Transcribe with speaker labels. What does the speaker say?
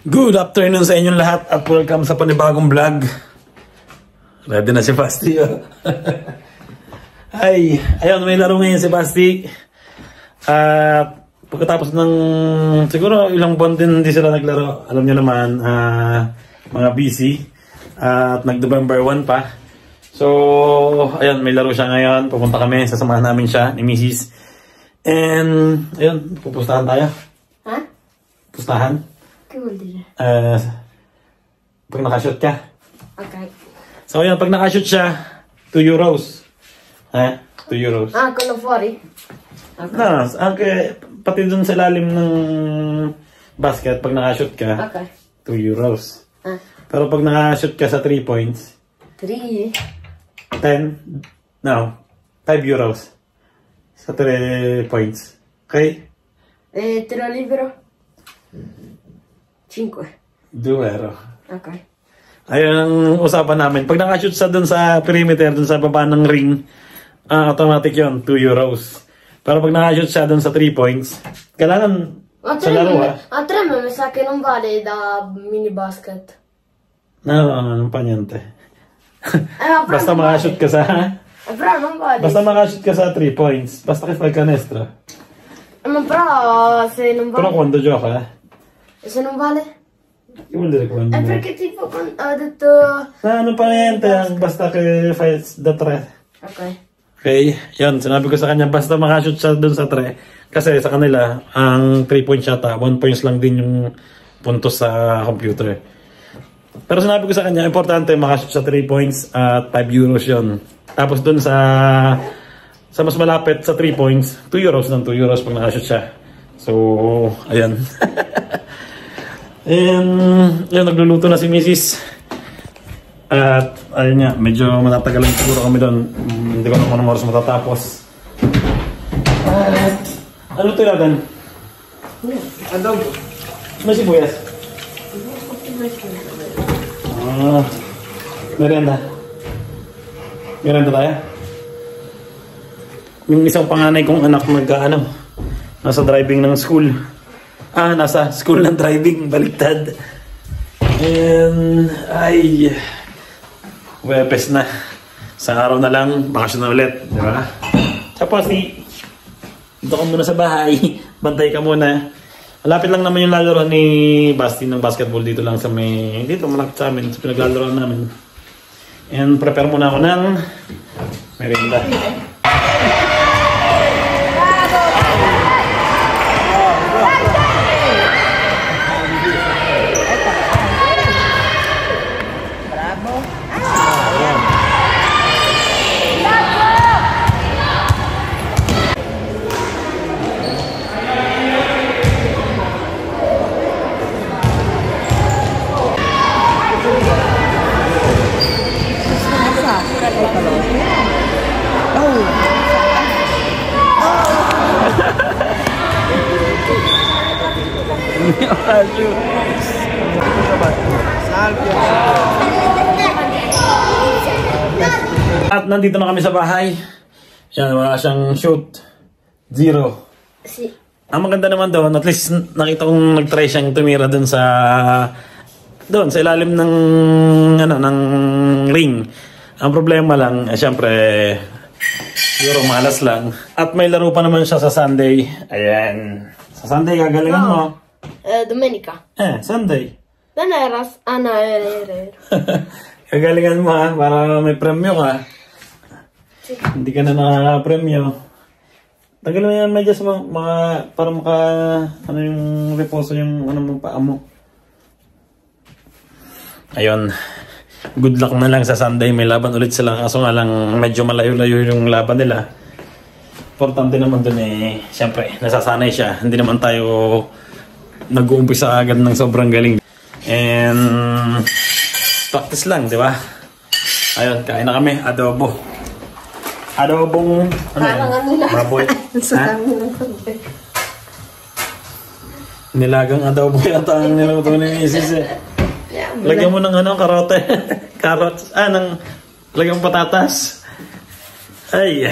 Speaker 1: Good afternoon sa inyong lahat at welcome sa panibagong vlog. Ready na si Basti. Ay, ayun, may laro ngayon si Basti. Pagkatapos ng siguro ilang buwan din hindi sila naglaro. Alam niyo naman, mga busy. At nag-November 1 pa. So, ayun, may laro siya ngayon. Pupunta kami, sasamahan namin siya ni Mrs. And, ayun, pupustahan tayo.
Speaker 2: Ha?
Speaker 1: Pustahan? Pag nakashoot ka.
Speaker 2: Okay.
Speaker 1: So ayan, pag nakashoot siya, 2 euros. Ha? 2 euros.
Speaker 2: Kung 40.
Speaker 1: Okay. Pati dun sa lalim ng basket, pag nakashoot ka,
Speaker 2: Okay.
Speaker 1: 2 euros. Pero pag nakashoot ka sa 3 points,
Speaker 2: 3.
Speaker 1: 10, no, 5 euros. Sa 3 points. Okay?
Speaker 2: Tiro libero. 5.
Speaker 1: 2 euro.
Speaker 2: Okay.
Speaker 1: Ayun ang usapan namin. Pag nakashoot sa dun sa perimeter, dun sa baba ng ring, automatic yun, 2 euros. Pero pag nakashoot siya dun sa 3 points, kailangan sa laro
Speaker 2: A 3 mi sa che non vale da mini basket.
Speaker 1: No, pa niente. Basta
Speaker 2: non
Speaker 1: makashoot ka sa...
Speaker 2: Però non vale.
Speaker 1: Basta makashoot ka sa 3 points. Basta che fai canestro.
Speaker 2: Ma però se non vale...
Speaker 1: Però quando gioca...
Speaker 2: Se non vale?
Speaker 1: Che vuol dire quando?
Speaker 2: Perché tipo ha detto...
Speaker 1: No, non pa niente. Basta che fai da 3.
Speaker 2: Ok.
Speaker 1: Okay, yun. Sinabi ko sa kanya, basta makashoot siya dun sa 3. Kasi sa kanila, ang 3 points yata, 1 points lang din yung puntos sa computer. Pero sinabi ko sa kanya, importante makashoot sa 3 points at 5 euros yun. Tapos dun sa mas malapit sa 3 points, 2 euros ng 2 euros pag nakashoot siya. So, ayan. And, yun, nagluluto na si Mrs. At, ayun nga, medyo matatagalan siguro kami doon. Hindi ko naman anong oras matatapos. At, ano ito natin?
Speaker 2: Adobo.
Speaker 1: May sibuyas? Merienda. Merienda tayo? Yung isang panganay kong anak nasa driving ng school. Nasa school ng driving, baliktad. And, ay, Webes na. Sa araw na lang, bakasyon na ulit, di ba? Tapos, dito ka muna sa bahay, bantay ka muna. Malapit lang naman yung lalaro ni Basti ng basketball dito lang sa may, dito malapit sa amin, sa pinaglalaro namin. And, prepare muna ako ng merienda. At nandito na kami sa bahay. Yan, wala siyang shoot. 0.
Speaker 2: Si.
Speaker 1: Ang maganda naman doon, at least nakita kong nag-try siyang tumira doon sa ilalim ng ng ring. Ang problema lang, syempre siguro malas lang. At may laro pa naman siya sa Sunday. Ayan. Sa Sunday gagalingan mo.
Speaker 2: Domenica.
Speaker 1: Sunday.
Speaker 2: Veneras. No,
Speaker 1: Gagalingan mo para may premyo ka. Hindi ka na nakaka-premyo. Tagal mo yan medyas para yung reposo yung mong paa mo. Ayun. Good luck na lang sa Sunday. May laban ulit sila. Kaso nga lang medyo malayo-layo yung laban nila. Importante naman dun siyempre, nasasanay siya. Hindi naman tayo nag-uumpisa agad ng sobrang galing. And practice lang, di ba? Ayun, kain na kami. Adobo. Adobong baboy. Nilagang adobo yata ang niluto ni Mrs. Lagyan mo ng karote. Carrots. Lagyan mo patatas. Ay.